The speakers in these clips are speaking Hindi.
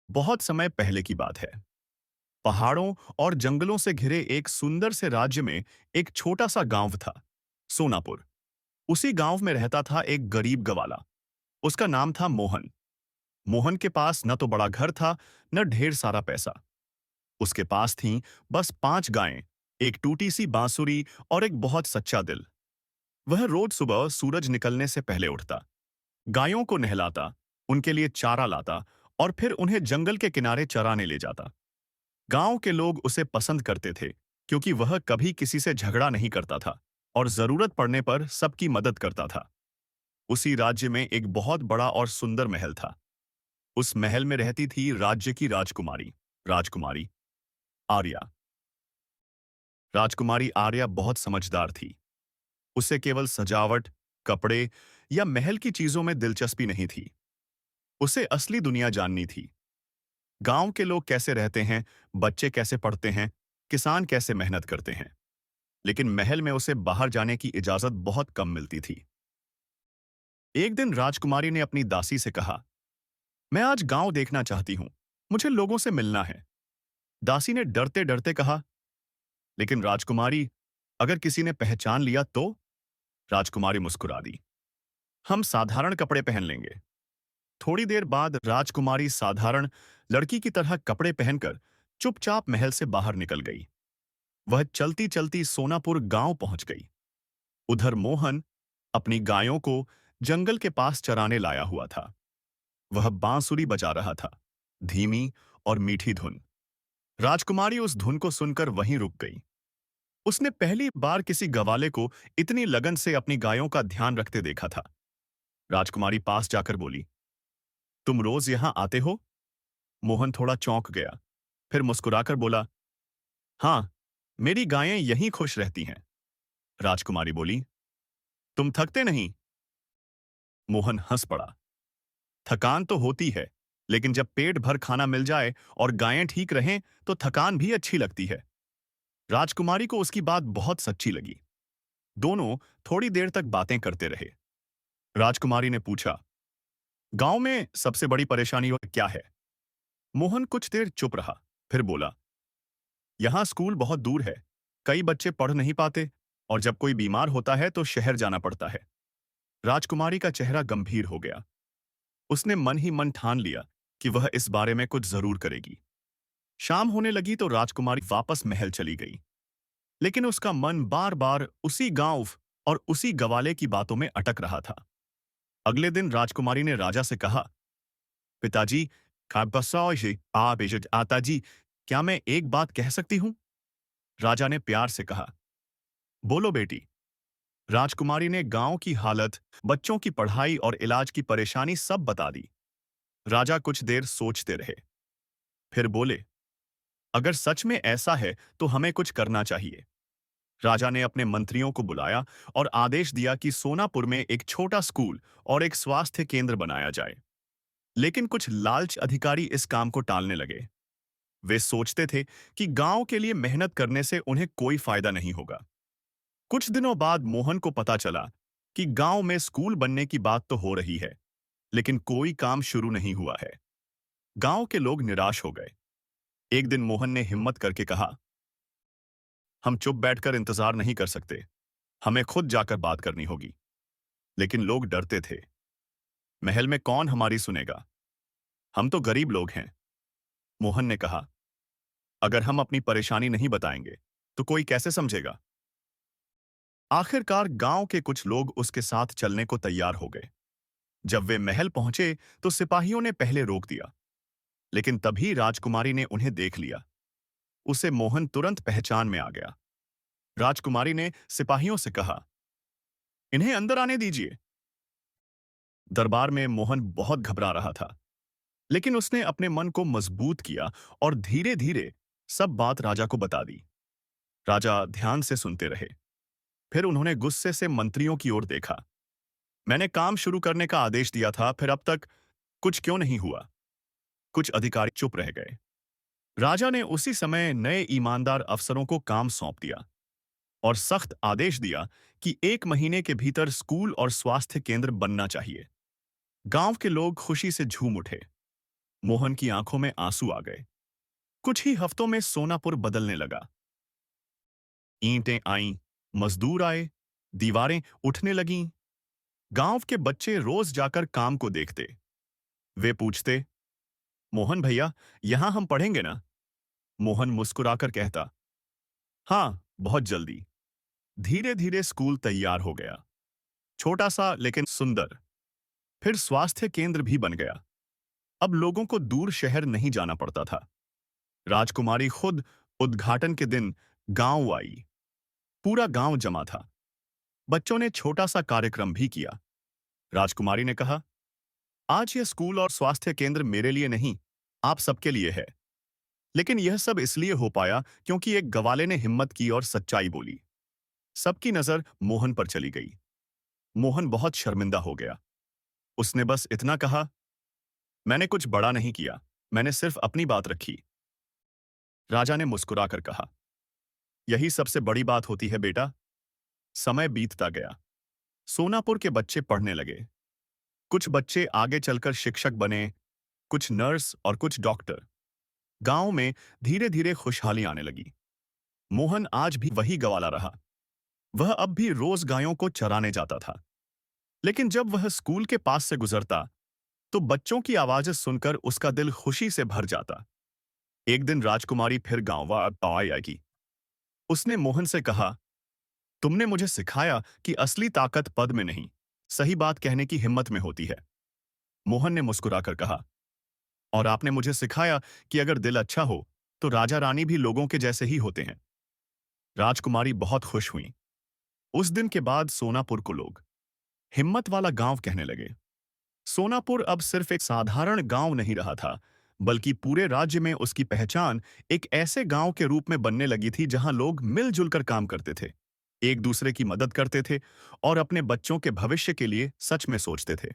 बहुत समय पहले की बात है। पहाड़ों और जंगलों से घिरे एक सुंदर से राज्य में एक छोटा सा गांव था, सोनापुर। उसी गांव में रहता था एक गरीब गवाला। उसका नाम था मोहन। मोहन के पास न तो बड़ा घर था, न ढेर सारा पैसा। उसके पास थीं बस 5 गायें, एक टूटी सी बांसुरी और एक बहुत सच्चा दिल। वह रोज सुबह सूरज निकलने से पहले उठता, गायों को नहलाता, उनके लिए चारा लाता और फिर उन्हें जंगल के किनारे चराने ले जाता। गांव के लोग उसे पसंद करते थे क्योंकि वह कभी किसी से झगड़ा नहीं करता था और जरूरत पड़ने पर सबकी मदद करता था। उसी राज्य में एक बहुत बड़ा और सुंदर महल था। उस महल में रहती थी राज्य की राजकुमारी, राजकुमारी आर्या। राजकुमारी आर्या बहुत समझदार थी। उसे केवल सजावट, कपड़े या महल की चीजों में दिलचस्पी नहीं थी। उसे असली दुनिया जाननी थी। गांव के लोग कैसे रहते हैं, बच्चे कैसे पढ़ते हैं, किसान कैसे मेहनत करते हैं। लेकिन महल में उसे बाहर जाने की इजाजत बहुत कम मिलती थी। एक दिन राजकुमारी ने अपनी दासी से कहा, मैं आज गांव देखना चाहती हूं, मुझे लोगों से मिलना है। दासी ने डरते डरते कहा, लेकिन राजकुमारी, अगर किसी ने पहचान लिया तो? राजकुमारी मुस्कुरा दी, हम साधारण कपड़े पहन लेंगे। थोड़ी देर बाद राजकुमारी साधारण लड़की की तरह कपड़े पहनकर चुपचाप महल से बाहर निकल गई। वह चलती चलती सोनापुर गांव पहुंच गई। उधर मोहन अपनी गायों को जंगल के पास चराने लाया हुआ था। वह बांसुरी बजा रहा था, धीमी और मीठी धुन। राजकुमारी उस धुन को सुनकर वहीं रुक गई। उसने पहली बार किसी गवाले को इतनी लगन से अपनी गायों का ध्यान रखते देखा था। राजकुमारी पास जाकर बोली, तुम रोज यहां आते हो? मोहन थोड़ा चौंक गया, फिर मुस्कुराकर बोला, हाँ, मेरी गायें यहीं खुश रहती हैं। राजकुमारी बोली, तुम थकते नहीं? मोहन हंस पड़ा, थकान तो होती है, लेकिन जब पेट भर खाना मिल जाए और गायें ठीक रहें तो थकान भी अच्छी लगती है। राजकुमारी को उसकी बात बहुत सच्ची लगी। दोनों थोड़ी देर तक बातें करते रहे। राजकुमारी ने पूछा, गांव में सबसे बड़ी परेशानी क्या है? मोहन कुछ देर चुप रहा, फिर बोला, यहां स्कूल बहुत दूर है, कई बच्चे पढ़ नहीं पाते और जब कोई बीमार होता है तो शहर जाना पड़ता है। राजकुमारी का चेहरा गंभीर हो गया। उसने मन ही मन ठान लिया कि वह इस बारे में कुछ जरूर करेगी। शाम होने लगी तो राजकुमारी वापस महल चली गई, लेकिन उसका मन बार बार उसी गांव और उसी गवाले की बातों में अटक रहा था। अगले दिन राजकुमारी ने राजा से कहा, पिताजी, आताजी, क्या मैं एक बात कह सकती हूं? राजा ने प्यार से कहा, बोलो बेटी। राजकुमारी ने गांव की हालत, बच्चों की पढ़ाई और इलाज की परेशानी सब बता दी। राजा कुछ देर सोचते रहे, फिर बोले, अगर सच में ऐसा है तो हमें कुछ करना चाहिए। राजा ने अपने मंत्रियों को बुलाया और आदेश दिया कि सोनापुर में एक छोटा स्कूल और एक स्वास्थ्य केंद्र बनाया जाए। लेकिन कुछ लालच अधिकारी इस काम को टालने लगे। वे सोचते थे कि गांव के लिए मेहनत करने से उन्हें कोई फायदा नहीं होगा। कुछ दिनों बाद मोहन को पता चला कि गांव में स्कूल बनने की बात तो हो रही है, लेकिन कोई काम शुरू नहीं हुआ है। गांव के लोग निराश हो गए। एक दिन मोहन ने हिम्मत करके कहा, हम चुप बैठकर इंतजार नहीं कर सकते, हमें खुद जाकर बात करनी होगी। लेकिन लोग डरते थे। महल में कौन हमारी सुनेगा? हम तो गरीब लोग हैं। मोहन ने कहा, अगर हम अपनी परेशानी नहीं बताएंगे तो कोई कैसे समझेगा? आखिरकार गांव के कुछ लोग उसके साथ चलने को तैयार हो गए। जब वे महल पहुंचे तो सिपाहियों ने पहले रोक दिया, लेकिन तभी राजकुमारी ने उन्हें देख लिया। उसे मोहन तुरंत पहचान में आ गया। राजकुमारी ने सिपाहियों से कहा, इन्हें अंदर आने दीजिए। दरबार में मोहन बहुत घबरा रहा था, लेकिन उसने अपने मन को मजबूत किया और धीरे धीरे सब बात राजा को बता दी। राजा ध्यान से सुनते रहे। फिर उन्होंने गुस्से से मंत्रियों की ओर देखा। मैंने काम शुरू करने का आदेश दिया था, फिर अब तक कुछ क्यों नहीं हुआ? कुछ अधिकारी चुप रह गए। राजा ने उसी समय नए ईमानदार अफसरों को काम सौंप दिया और सख्त आदेश दिया कि 1 महीने के भीतर स्कूल और स्वास्थ्य केंद्र बनना चाहिए। गांव के लोग खुशी से झूम उठे। मोहन की आंखों में आंसू आ गए। कुछ ही हफ्तों में सोनापुर बदलने लगा। ईंटें आईं, मजदूर आए, दीवारें उठने लगीं। गांव के बच्चे रोज जाकर काम को देखते। वे पूछते, मोहन भैया, यहां हम पढ़ेंगे ना? मोहन मुस्कुराकर कहता, हाँ, बहुत जल्दी। धीरे धीरे स्कूल तैयार हो गया। छोटा सा लेकिन सुंदर। फिर स्वास्थ्य केंद्र भी बन गया। अब लोगों को दूर शहर नहीं जाना पड़ता था। राजकुमारी खुद उद्घाटन के दिन गांव आई। पूरा गांव जमा था। बच्चों ने छोटा सा कार्यक्रम भी किया। राजकुमारी ने कहा, आज यह स्कूल और स्वास्थ्य केंद्र मेरे लिए नहीं, आप सबके लिए है। लेकिन यह सब इसलिए हो पाया क्योंकि एक गवाले ने हिम्मत की और सच्चाई बोली। सबकी नजर मोहन पर चली गई। मोहन बहुत शर्मिंदा हो गया। उसने बस इतना कहा, मैंने कुछ बड़ा नहीं किया, मैंने सिर्फ अपनी बात रखी। राजा ने मुस्कुराकर कहा, यही सबसे बड़ी बात होती है बेटा। समय बीतता गया। सोनापुर के बच्चे पढ़ने लगे। कुछ बच्चे आगे चलकर शिक्षक बने, कुछ नर्स और कुछ डॉक्टर। गांव में धीरे धीरे खुशहाली आने लगी। मोहन आज भी वही गवाला रहा। वह अब भी रोज गायों को चराने जाता था। लेकिन जब वह स्कूल के पास से गुजरता तो बच्चों की आवाजें सुनकर उसका दिल खुशी से भर जाता। एक दिन राजकुमारी फिर गांव आएगी। उसने मोहन से कहा, तुमने मुझे सिखाया कि असली ताकत पद में नहीं, सही बात कहने की हिम्मत में होती है। मोहन ने मुस्कुराकर कहा, और आपने मुझे सिखाया कि अगर दिल अच्छा हो तो राजा रानी भी लोगों के जैसे ही होते हैं। राजकुमारी बहुत खुश हुई। उस दिन के बाद सोनापुर को लोग हिम्मत वाला गांव कहने लगे। सोनापुर अब सिर्फ एक साधारण गांव नहीं रहा था, बल्कि पूरे राज्य में उसकी पहचान एक ऐसे गांव के रूप में बनने लगी थी जहां लोग मिलजुल कर काम करते थे, एक दूसरे की मदद करते थे और अपने बच्चों के भविष्य के लिए सच में सोचते थे।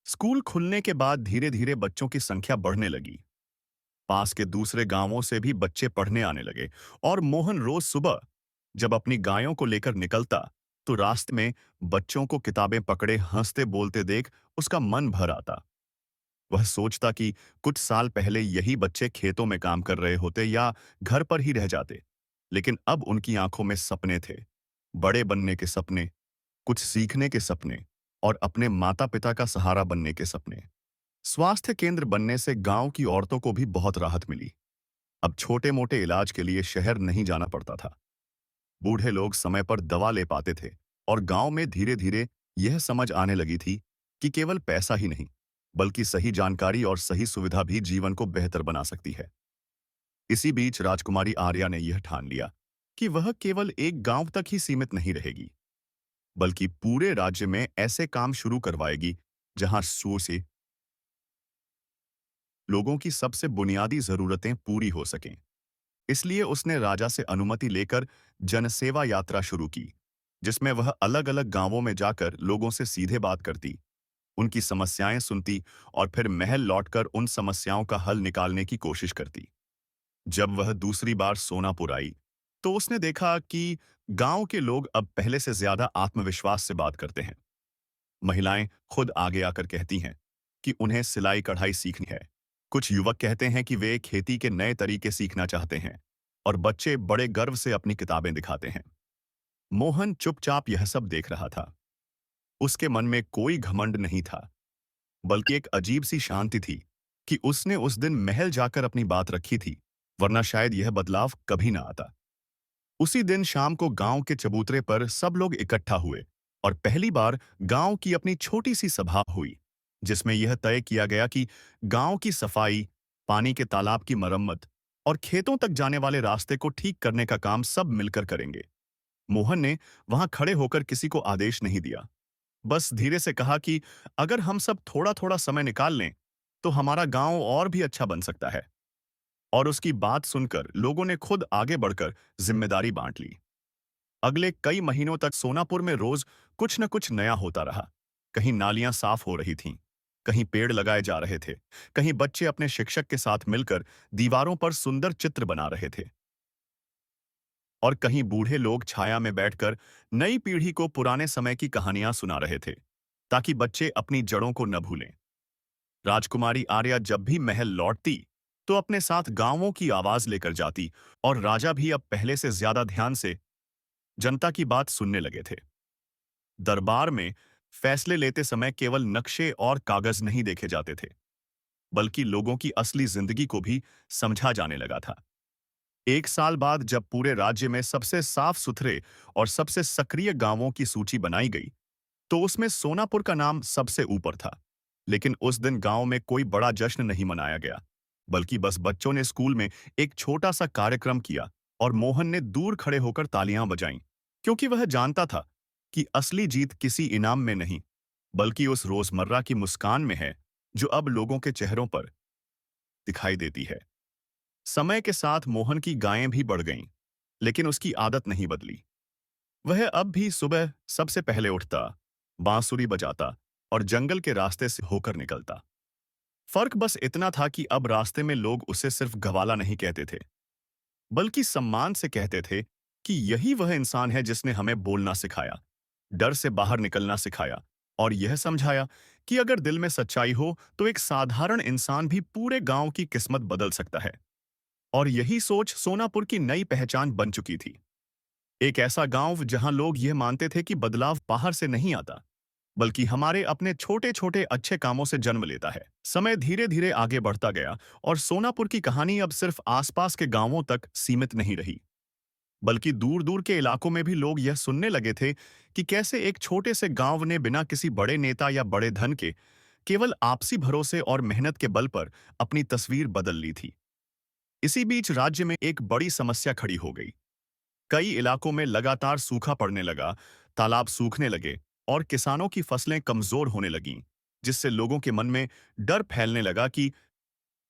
स्कूल खुलने के बाद धीरे धीरे बच्चों की संख्या बढ़ने लगी। पास के दूसरे गांवों से भी बच्चे पढ़ने आने लगे और मोहन रोज सुबह जब अपनी गायों को लेकर निकलता तो रास्ते में बच्चों को किताबें पकड़े हंसते बोलते देख उसका मन भर आता। वह सोचता कि कुछ साल पहले यही बच्चे खेतों में काम कर रहे होते या घर पर ही रह जाते, लेकिन अब उनकी आंखों में सपने थे। बड़े बनने के सपने, कुछ सीखने के सपने और अपने माता पिता का सहारा बनने के सपने। स्वास्थ्य केंद्र बनने से गांव की औरतों को भी बहुत राहत मिली। अब छोटे मोटे इलाज के लिए शहर नहीं जाना पड़ता था। बूढ़े लोग समय पर दवा ले पाते थे और गांव में धीरे धीरे यह समझ आने लगी थी कि केवल पैसा ही नहीं, बल्कि सही जानकारी और सही सुविधा भी जीवन को बेहतर बना सकती है। इसी बीच राजकुमारी आर्या ने यह ठान लिया कि वह केवल एक गांव तक ही सीमित नहीं रहेगी, बल्कि पूरे राज्य में ऐसे काम शुरू करवाएगी जहां शुरू से लोगों की सबसे बुनियादी जरूरतें पूरी हो सकें। इसलिए उसने राजा से अनुमति लेकर जनसेवा यात्रा शुरू की, जिसमें वह अलग अलग गांवों में जाकर लोगों से सीधे बात करती, उनकी समस्याएं सुनती और फिर महल लौटकर उन समस्याओं का हल निकालने की कोशिश करती। जब वह दूसरी बार सोनापुर आई तो उसने देखा कि गांव के लोग अब पहले से ज्यादा आत्मविश्वास से बात करते हैं। महिलाएं खुद आगे आकर कहती हैं कि उन्हें सिलाई कढ़ाई सीखनी है। कुछ युवक कहते हैं कि वे खेती के नए तरीके सीखना चाहते हैं और बच्चे बड़े गर्व से अपनी किताबें दिखाते हैं। मोहन चुपचाप यह सब देख रहा था। उसके मन में कोई घमंड नहीं था, बल्कि एक अजीब सी शांति थी कि उसने उस दिन महल जाकर अपनी बात रखी थी, वरना शायद यह बदलाव कभी ना आता। उसी दिन शाम को गांव के चबूतरे पर सब लोग इकट्ठा हुए और पहली बार गांव की अपनी छोटी सी सभा हुई, जिसमें यह तय किया गया कि गांव की सफाई, पानी के तालाब की मरम्मत और खेतों तक जाने वाले रास्ते को ठीक करने का काम सब मिलकर करेंगे। मोहन ने वहां खड़े होकर किसी को आदेश नहीं दिया, बस धीरे से कहा कि अगर हम सब थोड़ा थोड़ा समय निकाल लें तो हमारा गांव और भी अच्छा बन सकता है। और उसकी बात सुनकर लोगों ने खुद आगे बढ़कर जिम्मेदारी बांट ली। अगले कई महीनों तक सोनापुर में रोज कुछ न कुछ नया होता रहा। कहीं नालियां साफ हो रही थीं, कहीं पेड़ लगाए जा रहे थे, कहीं बच्चे अपने शिक्षक के साथ मिलकर दीवारों पर सुंदर चित्र बना रहे थे, और कहीं बूढ़े लोग छाया में बैठकर नई पीढ़ी को पुराने समय की कहानियां सुना रहे थे, ताकि बच्चे अपनी जड़ों को न भूलें। राजकुमारी आर्या जब भी महल लौटती तो अपने साथ गांवों की आवाज लेकर जाती, और राजा भी अब पहले से ज्यादा ध्यान से जनता की बात सुनने लगे थे। दरबार में फैसले लेते समय केवल नक्शे और कागज नहीं देखे जाते थे, बल्कि लोगों की असली जिंदगी को भी समझा जाने लगा था। एक साल बाद जब पूरे राज्य में सबसे साफ सुथरे और सबसे सक्रिय गांवों की सूची बनाई गई, तो उसमें सोनापुर का नाम सबसे ऊपर था। लेकिन उस दिन गांव में कोई बड़ा जश्न नहीं मनाया गया, बल्कि बस बच्चों ने स्कूल में एक छोटा सा कार्यक्रम किया और मोहन ने दूर खड़े होकर तालियां बजाईं, क्योंकि वह जानता था कि असली जीत किसी इनाम में नहीं, बल्कि उस रोजमर्रा की मुस्कान में है जो अब लोगों के चेहरों पर दिखाई देती है। समय के साथ मोहन की गायें भी बढ़ गईं, लेकिन उसकी आदत नहीं बदली। वह अब भी सुबह सबसे पहले उठता, बांसुरी बजाता और जंगल के रास्ते से होकर निकलता। फर्क बस इतना था कि अब रास्ते में लोग उसे सिर्फ गवाला नहीं कहते थे, बल्कि सम्मान से कहते थे कि यही वह इंसान है जिसने हमें बोलना सिखाया, डर से बाहर निकलना सिखाया, और यह समझाया कि अगर दिल में सच्चाई हो तो एक साधारण इंसान भी पूरे गांव की किस्मत बदल सकता है। और यही सोच सोनापुर की नई पहचान बन चुकी थी। एक ऐसा गांव जहां लोग यह मानते थे कि बदलाव बाहर से नहीं आता, बल्कि हमारे अपने छोटे छोटे अच्छे कामों से जन्म लेता है। समय धीरे धीरे आगे बढ़ता गया और सोनापुर की कहानी अब सिर्फ आसपास के गांवों तक सीमित नहीं रही, बल्कि दूर दूर के इलाकों में भी लोग यह सुनने लगे थे कि कैसे एक छोटे से गांव ने बिना किसी बड़े नेता या बड़े धन के केवल आपसी भरोसे और मेहनत के बल पर अपनी तस्वीर बदल ली थी। इसी बीच राज्य में एक बड़ी समस्या खड़ी हो गई। कई इलाकों में लगातार सूखा पड़ने लगा, तालाब सूखने लगे और किसानों की फसलें कमजोर होने लगीं, जिससे लोगों के मन में डर फैलने लगा कि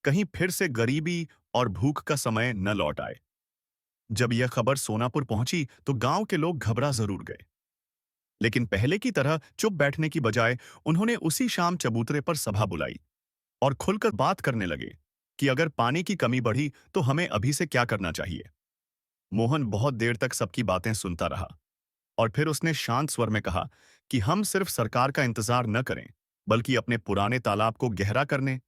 कहीं फिर से गरीबी और भूख का समय न लौट आए। जब यह खबर सोनापुर पहुंची तो गांव के लोग घबरा जरूर गए, लेकिन पहले की तरह चुप बैठने की बजाय उन्होंने उसी शाम चबूतरे पर सभा बुलाई और खुलकर बात करने लगे कि अगर पानी की कमी बढ़ी तो हमें अभी से क्या करना चाहिए। मोहन बहुत देर तक सबकी बातें सुनता रहा, और फिर उसने शांत स्वर में कहा कि हम सिर्फ सरकार का इंतजार न करें, बल्कि अपने पुराने तालाब को गहरा करने,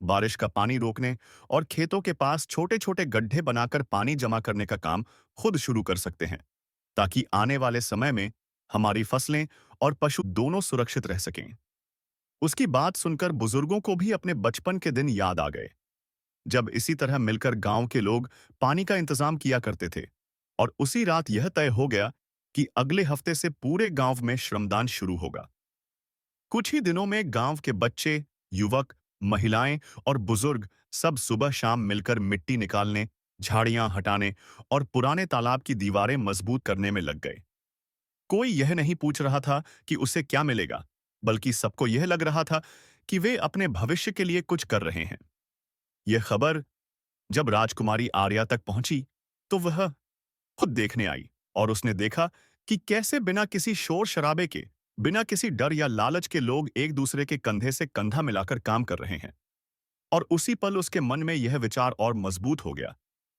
बारिश का पानी रोकने और खेतों के पास छोटे छोटे गड्ढे बनाकर पानी जमा करने का काम खुद शुरू कर सकते हैं, ताकि आने वाले समय में हमारी फसलें और पशु दोनों सुरक्षित रह सकें। उसकी बात सुनकर बुजुर्गों को भी अपने बचपन के दिन याद आ गए, जब इसी तरह मिलकर गांव के लोग पानी का इंतजाम किया करते थे। और उसी रात यह तय हो गया कि अगले हफ्ते से पूरे गांव में श्रमदान शुरू होगा। कुछ ही दिनों में गांव के बच्चे, युवक, महिलाएं और बुजुर्ग सब सुबह शाम मिलकर मिट्टी निकालने, झाड़ियां हटाने और पुराने तालाब की दीवारें मजबूत करने में लग गए। कोई यह नहीं पूछ रहा था कि उसे क्या मिलेगा, बल्कि सबको यह लग रहा था कि वे अपने भविष्य के लिए कुछ कर रहे हैं। यह खबर जब राजकुमारी आर्या तक पहुंची, तो वह खुद देखने आई, और उसने देखा कि कैसे बिना किसी शोर शराबे के, बिना किसी डर या लालच के लोग एक दूसरे के कंधे से कंधा मिलाकर काम कर रहे हैं। और उसी पल उसके मन में यह विचार और मजबूत हो गया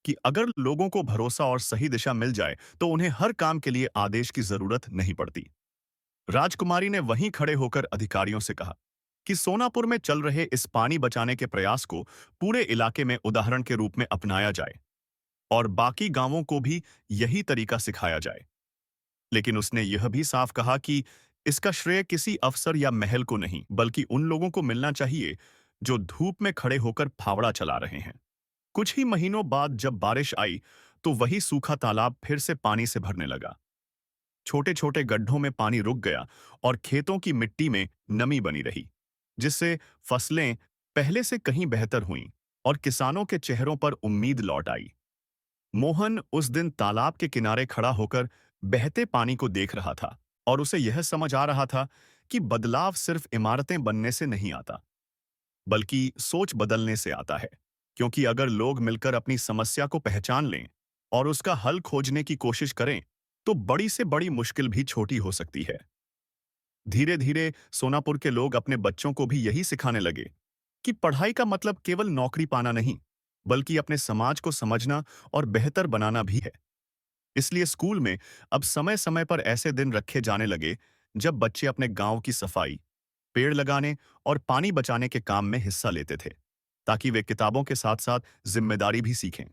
कि अगर लोगों को भरोसा और सही दिशा मिल जाए तो उन्हें हर काम के लिए आदेश की जरूरत नहीं पड़ती। राजकुमारी ने वहीं खड़े होकर अधिकारियों से कहा कि सोनापुर में चल रहे इस पानी बचाने के प्रयास को पूरे इलाके में उदाहरण के रूप में अपनाया जाए और बाकी गांवों को भी यही तरीका सिखाया जाए। लेकिन उसने यह भी साफ कहा कि इसका श्रेय किसी अफसर या महल को नहीं, बल्कि उन लोगों को मिलना चाहिए जो धूप में खड़े होकर फावड़ा चला रहे हैं। कुछ ही महीनों बाद जब बारिश आई, तो वही सूखा तालाब फिर से पानी से भरने लगा। छोटे छोटे गड्ढों में पानी रुक गया और खेतों की मिट्टी में नमी बनी रही, जिससे फसलें पहले से कहीं बेहतर हुईं और किसानों के चेहरों पर उम्मीद लौट आई। मोहन उस दिन तालाब के किनारे खड़ा होकर बहते पानी को देख रहा था, और उसे यह समझ आ रहा था कि बदलाव सिर्फ इमारतें बनने से नहीं आता, बल्कि सोच बदलने से आता है। क्योंकि अगर लोग मिलकर अपनी समस्या को पहचान लें और उसका हल खोजने की कोशिश करें, तो बड़ी से बड़ी मुश्किल भी छोटी हो सकती है। धीरे धीरे सोनापुर के लोग अपने बच्चों को भी यही सिखाने लगे कि पढ़ाई का मतलब केवल नौकरी पाना नहीं, बल्कि अपने समाज को समझना और बेहतर बनाना भी है। इसलिए स्कूल में अब समय समय पर ऐसे दिन रखे जाने लगे जब बच्चे अपने गांव की सफाई, पेड़ लगाने और पानी बचाने के काम में हिस्सा लेते थे, ताकि वे किताबों के साथ साथ जिम्मेदारी भी सीखें।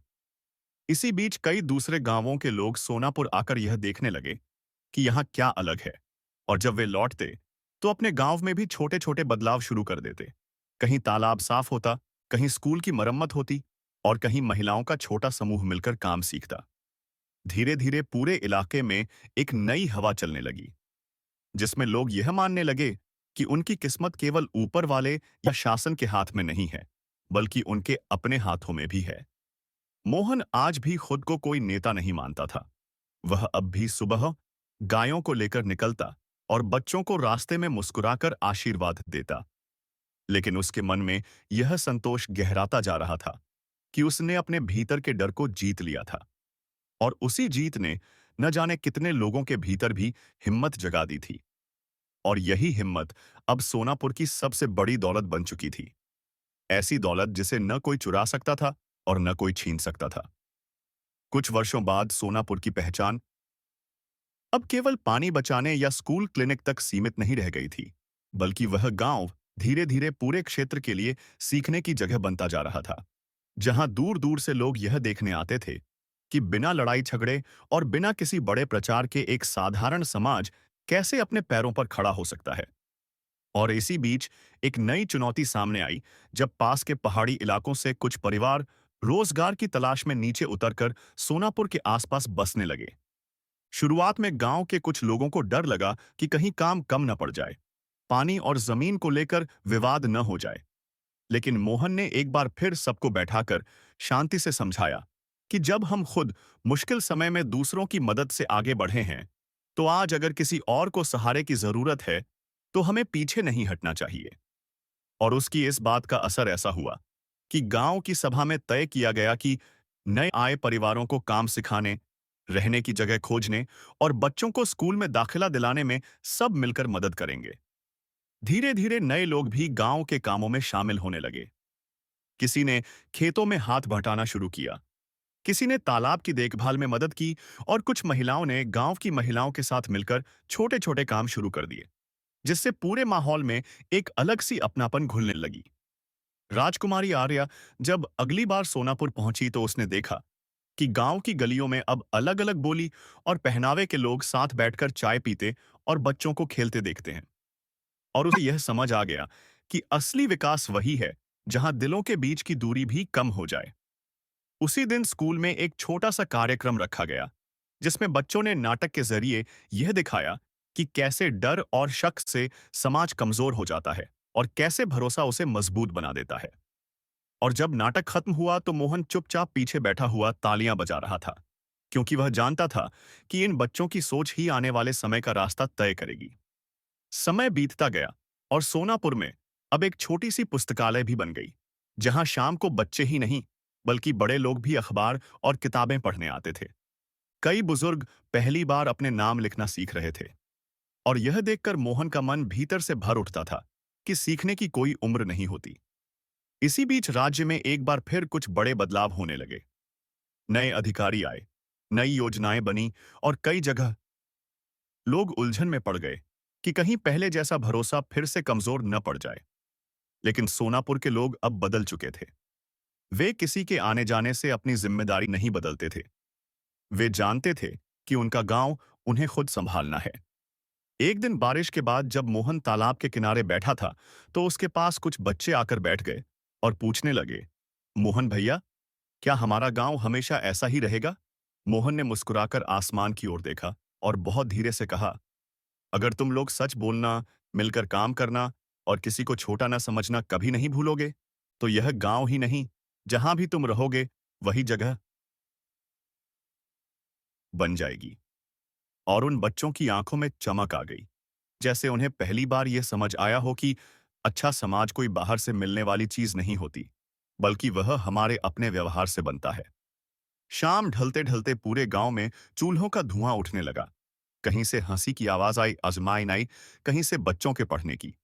इसी बीच कई दूसरे गांवों के लोग सोनापुर आकर यह देखने लगे कि यहाँ क्या अलग है, और जब वे लौटते तो अपने गांव में भी छोटे छोटे बदलाव शुरू कर देते। कहीं तालाब साफ होता, कहीं स्कूल की मरम्मत होती, और कहीं महिलाओं का छोटा समूह मिलकर काम सीखता। धीरे धीरे पूरे इलाके में एक नई हवा चलने लगी, जिसमें लोग यह मानने लगे कि उनकी किस्मत केवल ऊपर वाले या शासन के हाथ में नहीं है, बल्कि उनके अपने हाथों में भी है। मोहन आज भी खुद को कोई नेता नहीं मानता था। वह अब भी सुबह गायों को लेकर निकलता और बच्चों को रास्ते में मुस्कुराकर आशीर्वाद देता। लेकिन उसके मन में यह संतोष गहराता जा रहा था कि उसने अपने भीतर के डर को जीत लिया था, और उसी जीत ने न जाने कितने लोगों के भीतर भी हिम्मत जगा दी थी। और यही हिम्मत अब सोनापुर की सबसे बड़ी दौलत बन चुकी थी। ऐसी दौलत जिसे न कोई चुरा सकता था और न कोई छीन सकता था। कुछ वर्षों बाद सोनापुर की पहचान अब केवल पानी बचाने या स्कूल क्लिनिक तक सीमित नहीं रह गई थी, बल्कि वह गांव धीरे धीरे पूरे क्षेत्र के लिए सीखने की जगह बनता जा रहा था, जहां दूर दूर से लोग यह देखने आते थे कि बिना लड़ाई झगड़े और बिना किसी बड़े प्रचार के एक साधारण समाज कैसे अपने पैरों पर खड़ा हो सकता है। और इसी बीच एक नई चुनौती सामने आई, जब पास के पहाड़ी इलाकों से कुछ परिवार रोजगार की तलाश में नीचे उतरकर सोनापुर के आसपास बसने लगे। शुरुआत में गांव के कुछ लोगों को डर लगा कि कहीं काम कम न पड़ जाए, पानी और जमीन को लेकर विवाद न हो जाए। लेकिन मोहन ने एक बार फिर सबको बैठाकर शांति से समझाया कि जब हम खुद मुश्किल समय में दूसरों की मदद से आगे बढ़े हैं, तो आज अगर किसी और को सहारे की जरूरत है, तो हमें पीछे नहीं हटना चाहिए। और उसकी इस बात का असर ऐसा हुआ कि गांव की सभा में तय किया गया कि नए आए परिवारों को काम सिखाने, रहने की जगह खोजने और बच्चों को स्कूल में दाखिला दिलाने में सब मिलकर मदद करेंगे। धीरे धीरे नए लोग भी गांव के कामों में शामिल होने लगे। किसी ने खेतों में हाथ बटाना शुरू किया, किसी ने तालाब की देखभाल में मदद की, और कुछ महिलाओं ने गांव की महिलाओं के साथ मिलकर छोटे छोटे काम शुरू कर दिए, जिससे पूरे माहौल में एक अलग सी अपनापन घुलने लगी। राजकुमारी आर्या जब अगली बार सोनापुर पहुंची तो उसने देखा कि गांव की गलियों में अब अलग अलग बोली और पहनावे के लोग साथ बैठकर चाय पीते और बच्चों को खेलते देखते हैं। और उसे यह समझ आ गया कि असली विकास वही है जहां दिलों के बीच की दूरी भी कम हो जाए। उसी दिन स्कूल में एक छोटा सा कार्यक्रम रखा गया, जिसमें बच्चों ने नाटक के जरिए यह दिखाया कि कैसे डर और शक से समाज कमजोर हो जाता है और कैसे भरोसा उसे मजबूत बना देता है। और जब नाटक खत्म हुआ तो मोहन चुपचाप पीछे बैठा हुआ तालियां बजा रहा था, क्योंकि वह जानता था कि इन बच्चों की सोच ही आने वाले समय का रास्ता तय करेगी। समय बीतता गया और सोनापुर में अब एक छोटी सी पुस्तकालय भी बन गई, जहां शाम को बच्चे ही नहीं बल्कि बड़े लोग भी अखबार और किताबें पढ़ने आते थे। कई बुजुर्ग पहली बार अपने नाम लिखना सीख रहे थे, और यह देखकर मोहन का मन भीतर से भर उठता था कि सीखने की कोई उम्र नहीं होती। इसी बीच राज्य में एक बार फिर कुछ बड़े बदलाव होने लगे। नए अधिकारी आए, नई योजनाएं बनी, और कई जगह लोग उलझन में पड़ गए कि कहीं पहले जैसा भरोसा फिर से कमजोर न पड़ जाए। लेकिन सोनापुर के लोग अब बदल चुके थे। वे किसी के आने जाने से अपनी जिम्मेदारी नहीं बदलते थे। वे जानते थे कि उनका गांव उन्हें खुद संभालना है। एक दिन बारिश के बाद जब मोहन तालाब के किनारे बैठा था, तो उसके पास कुछ बच्चे आकर बैठ गए और पूछने लगे, मोहन भैया, क्या हमारा गांव हमेशा ऐसा ही रहेगा? मोहन ने मुस्कुराकर आसमान की ओर देखा और बहुत धीरे से कहा, अगर तुम लोग सच बोलना, मिलकर काम करना और किसी को छोटा ना समझना कभी नहीं भूलोगे, तो यह गांव ही नहीं, जहां भी तुम रहोगे वही जगह बन जाएगी। और उन बच्चों की आंखों में चमक आ गई, जैसे उन्हें पहली बार यह समझ आया हो कि अच्छा समाज कोई बाहर से मिलने वाली चीज नहीं होती, बल्कि वह हमारे अपने व्यवहार से बनता है। शाम ढलते ढलते पूरे गांव में चूल्हों का धुआं उठने लगा। कहीं से हंसी की आवाज आई, आजमाइन आई, कहीं से बच्चों के पढ़ने की।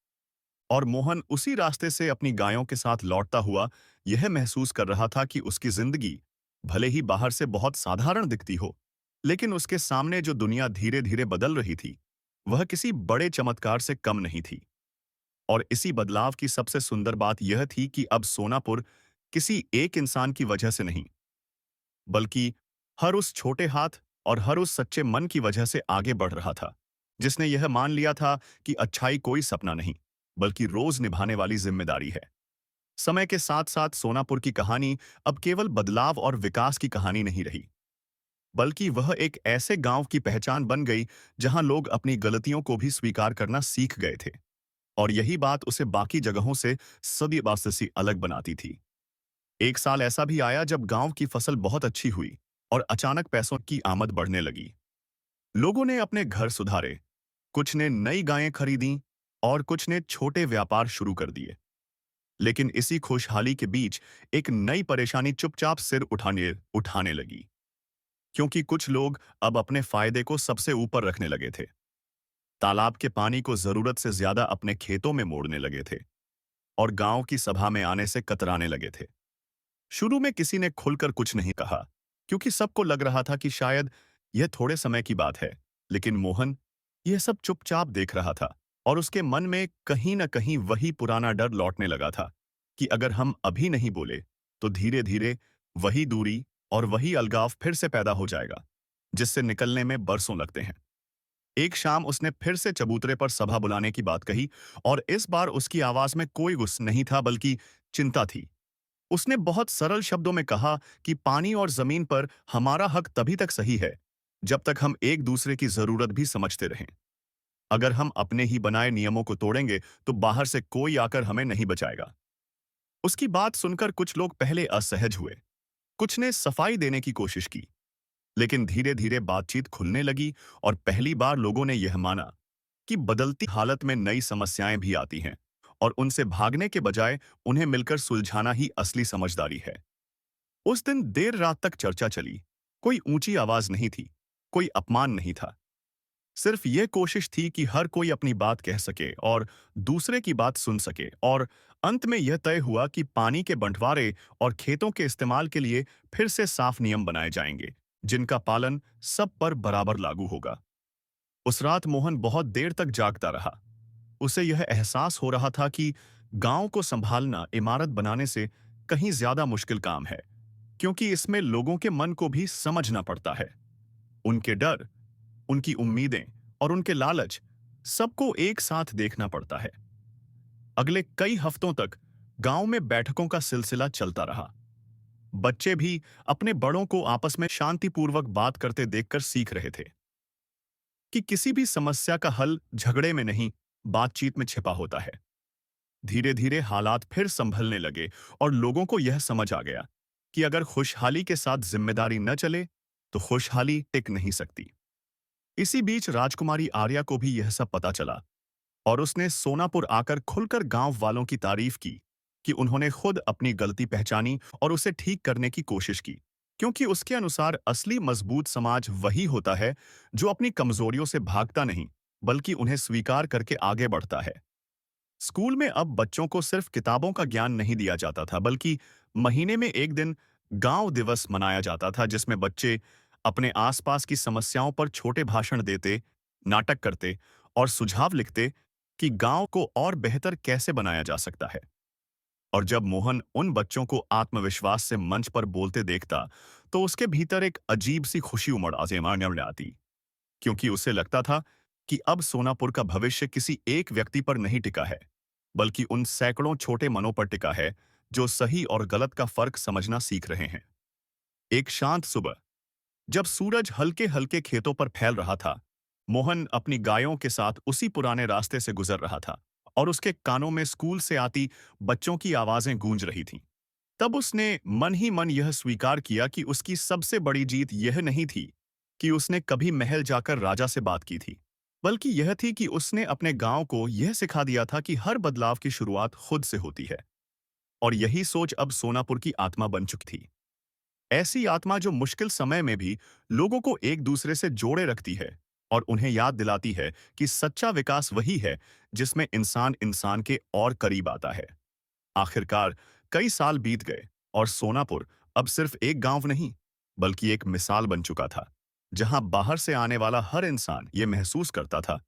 और मोहन उसी रास्ते से अपनी गायों के साथ लौटता हुआ यह महसूस कर रहा था कि उसकी जिंदगी भले ही बाहर से बहुत साधारण दिखती हो, लेकिन उसके सामने जो दुनिया धीरे धीरे बदल रही थी, वह किसी बड़े चमत्कार से कम नहीं थी। और इसी बदलाव की सबसे सुंदर बात यह थी कि अब सोनापुर किसी एक इंसान की वजह से नहीं, बल्कि हर उस छोटे हाथ और हर उस सच्चे मन की वजह से आगे बढ़ रहा था, जिसने यह मान लिया था कि अच्छाई कोई सपना नहीं, बल्कि रोज निभाने वाली जिम्मेदारी है। समय के साथ साथ सोनापुर की कहानी अब केवल बदलाव और विकास की कहानी नहीं रही, बल्कि वह एक ऐसे गांव की पहचान बन गई जहां लोग अपनी गलतियों को भी स्वीकार करना सीख गए थे। और यही बात उसे बाकी जगहों से सदियों से अलग बनाती थी। एक साल ऐसा भी आया जब गांव की फसल बहुत अच्छी हुई और अचानक पैसों की आमद बढ़ने लगी। लोगों ने अपने घर सुधारे, कुछ ने नई गायें खरीदी और कुछ ने छोटे व्यापार शुरू कर दिए। लेकिन इसी खुशहाली के बीच एक नई परेशानी चुपचाप सिर उठाने उठाने लगी, क्योंकि कुछ लोग अब अपने फायदे को सबसे ऊपर रखने लगे थे। तालाब के पानी को जरूरत से ज्यादा अपने खेतों में मोड़ने लगे थे और गांव की सभा में आने से कतराने लगे थे। शुरू में किसी ने खुलकर कुछ नहीं कहा, क्योंकि सबको लग रहा था कि शायद यह थोड़े समय की बात है। लेकिन मोहन यह सब चुपचाप देख रहा था और उसके मन में कहीं न कहीं वही पुराना डर लौटने लगा था कि अगर हम अभी नहीं बोले, तो धीरे धीरे वही दूरी और वही अलगाव फिर से पैदा हो जाएगा, जिससे निकलने में बरसों लगते हैं। एक शाम उसने फिर से चबूतरे पर सभा बुलाने की बात कही और इस बार उसकी आवाज में कोई गुस्सा नहीं था, बल्कि चिंता थी। उसने बहुत सरल शब्दों में कहा कि पानी और जमीन पर हमारा हक तभी तक सही है जब तक हम एक दूसरे की जरूरत भी समझते रहें। अगर हम अपने ही बनाए नियमों को तोड़ेंगे तो बाहर से कोई आकर हमें नहीं बचाएगा। उसकी बात सुनकर कुछ लोग पहले असहज हुए, कुछ ने सफाई देने की कोशिश की, लेकिन धीरे धीरे बातचीत खुलने लगी और पहली बार लोगों ने यह माना कि बदलती हालत में नई समस्याएं भी आती हैं और उनसे भागने के बजाय उन्हें मिलकर सुलझाना ही असली समझदारी है। उस दिन देर रात तक चर्चा चली। कोई ऊंची आवाज नहीं थी, कोई अपमान नहीं था। सिर्फ यह कोशिश थी कि हर कोई अपनी बात कह सके और दूसरे की बात सुन सके। और अंत में यह तय हुआ कि पानी के बंटवारे और खेतों के इस्तेमाल के लिए फिर से साफ नियम बनाए जाएंगे, जिनका पालन सब पर बराबर लागू होगा। उस रात मोहन बहुत देर तक जागता रहा। उसे यह एहसास हो रहा था कि गांव को संभालना इमारत बनाने से कहीं ज्यादा मुश्किल काम है, क्योंकि इसमें लोगों के मन को भी समझना पड़ता है। उनके डर, उनकी उम्मीदें और उनके लालच, सबको एक साथ देखना पड़ता है। अगले कई हफ्तों तक गांव में बैठकों का सिलसिला चलता रहा। बच्चे भी अपने बड़ों को आपस में शांतिपूर्वक बात करते देखकर सीख रहे थे कि किसी भी समस्या का हल झगड़े में नहीं, बातचीत में छिपा होता है। धीरे धीरे हालात फिर संभलने लगे और लोगों को यह समझ आ गया कि अगर खुशहाली के साथ जिम्मेदारी न चले तो खुशहाली टिक नहीं सकती। इसी बीच राजकुमारी आर्या को भी यह सब पता चला और उसने सोनापुर आकर खुलकर गांव वालों की तारीफ की कि उन्होंने खुद अपनी गलती पहचानी और उसे ठीक करने की कोशिश की, क्योंकि उसके अनुसार असली मजबूत समाज वही होता है जो अपनी कमजोरियों से भागता नहीं, बल्कि उन्हें स्वीकार करके आगे बढ़ता है। स्कूल में अब बच्चों को सिर्फ किताबों का ज्ञान नहीं दिया जाता था, बल्कि महीने में एक दिन गांव दिवस मनाया जाता था, जिसमें बच्चे अपने आसपास की समस्याओं पर छोटे भाषण देते, नाटक करते और सुझाव लिखते कि गांव को और बेहतर कैसे बनाया जा सकता है। और जब मोहन उन बच्चों को आत्मविश्वास से मंच पर बोलते देखता, तो उसके भीतर एक अजीब सी खुशी उमड़ आती आती, क्योंकि उसे लगता था कि अब सोनापुर का भविष्य किसी एक व्यक्ति पर नहीं टिका है, बल्कि उन सैकड़ों छोटे मनों पर टिका है जो सही और गलत का फर्क समझना सीख रहे हैं। एक शांत सुबह, जब सूरज हल्के हल्के खेतों पर फैल रहा था, मोहन अपनी गायों के साथ उसी पुराने रास्ते से गुजर रहा था और उसके कानों में स्कूल से आती बच्चों की आवाजें गूंज रही थीं। तब उसने मन ही मन यह स्वीकार किया कि उसकी सबसे बड़ी जीत यह नहीं थी कि उसने कभी महल जाकर राजा से बात की थी, बल्कि यह थी कि उसने अपने गांव को यह सिखा दिया था कि हर बदलाव की शुरुआत खुद से होती है। और यही सोच अब सोनापुर की आत्मा बन चुकी थी। ऐसी आत्मा जो मुश्किल समय में भी लोगों को एक दूसरे से जोड़े रखती है और उन्हें याद दिलाती है कि सच्चा विकास वही है जिसमें इंसान इंसान के और करीब आता है। आखिरकार कई साल बीत गए और सोनापुर अब सिर्फ एक गांव नहीं, बल्कि एक मिसाल बन चुका था, जहां बाहर से आने वाला हर इंसान ये महसूस करता था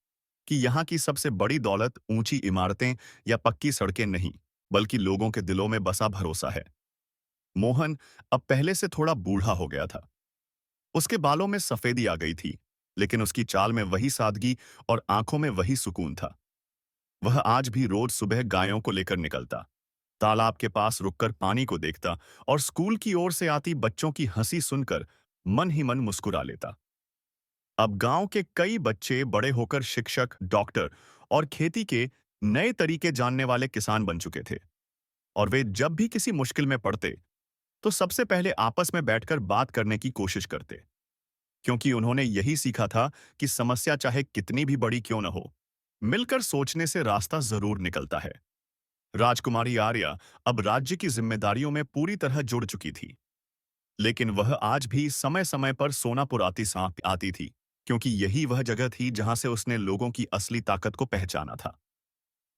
कि यहाँ की सबसे बड़ी दौलत ऊंची इमारतें या पक्की सड़कें नहीं, बल्कि लोगों के दिलों में बसा भरोसा है। मोहन अब पहले से थोड़ा बूढ़ा हो गया था। उसके बालों में सफेदी आ गई थी, लेकिन उसकी चाल में वही सादगी और आंखों में वही सुकून था। वह आज भी रोज सुबह गायों को लेकर निकलता, तालाब के पास रुककर पानी को देखता और स्कूल की ओर से आती बच्चों की हंसी सुनकर मन ही मन मुस्कुरा लेता। अब गांव के कई बच्चे बड़े होकर शिक्षक, डॉक्टर और खेती के नए तरीके जानने वाले किसान बन चुके थे। और वे जब भी किसी मुश्किल में पड़ते, तो सबसे पहले आपस में बैठकर बात करने की कोशिश करते, क्योंकि उन्होंने यही सीखा था कि समस्या चाहे कितनी भी बड़ी क्यों न हो, मिलकर सोचने से रास्ता जरूर निकलता है। राजकुमारी आर्या अब राज्य की जिम्मेदारियों में पूरी तरह जुड़ चुकी थी, लेकिन वह आज भी समय समय पर सोनापुर आती थी, क्योंकि यही वह जगह थी जहां से उसने लोगों की असली ताकत को पहचाना था।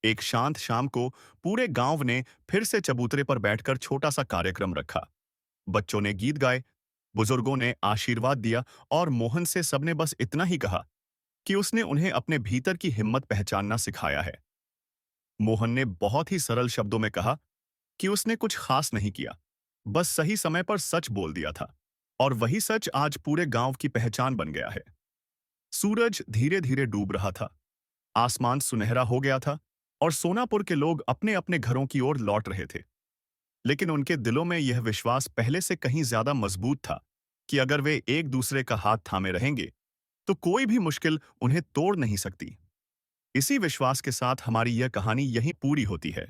एक शांत शाम को पूरे गांव ने फिर से चबूतरे पर बैठकर छोटा सा कार्यक्रम रखा। बच्चों ने गीत गाए, बुजुर्गों ने आशीर्वाद दिया और मोहन से सबने बस इतना ही कहा कि उसने उन्हें अपने भीतर की हिम्मत पहचानना सिखाया है। मोहन ने बहुत ही सरल शब्दों में कहा कि उसने कुछ खास नहीं किया, बस सही समय पर सच बोल दिया था, और वही सच आज पूरे गांव की पहचान बन गया है। सूरज धीरे धीरे डूब रहा था, आसमान सुनहरा हो गया था और सोनापुर के लोग अपने अपने घरों की ओर लौट रहे थे। लेकिन उनके दिलों में यह विश्वास पहले से कहीं ज्यादा मजबूत था कि अगर वे एक दूसरे का हाथ थामे रहेंगे, तो कोई भी मुश्किल उन्हें तोड़ नहीं सकती। इसी विश्वास के साथ हमारी यह कहानी यहीं पूरी होती है।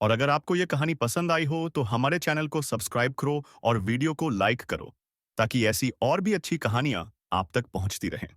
और अगर आपको यह कहानी पसंद आई हो तो हमारे चैनल को सब्सक्राइब करो और वीडियो को लाइक करो, ताकि ऐसी और भी अच्छी कहानियां आप तक पहुंचती रहें।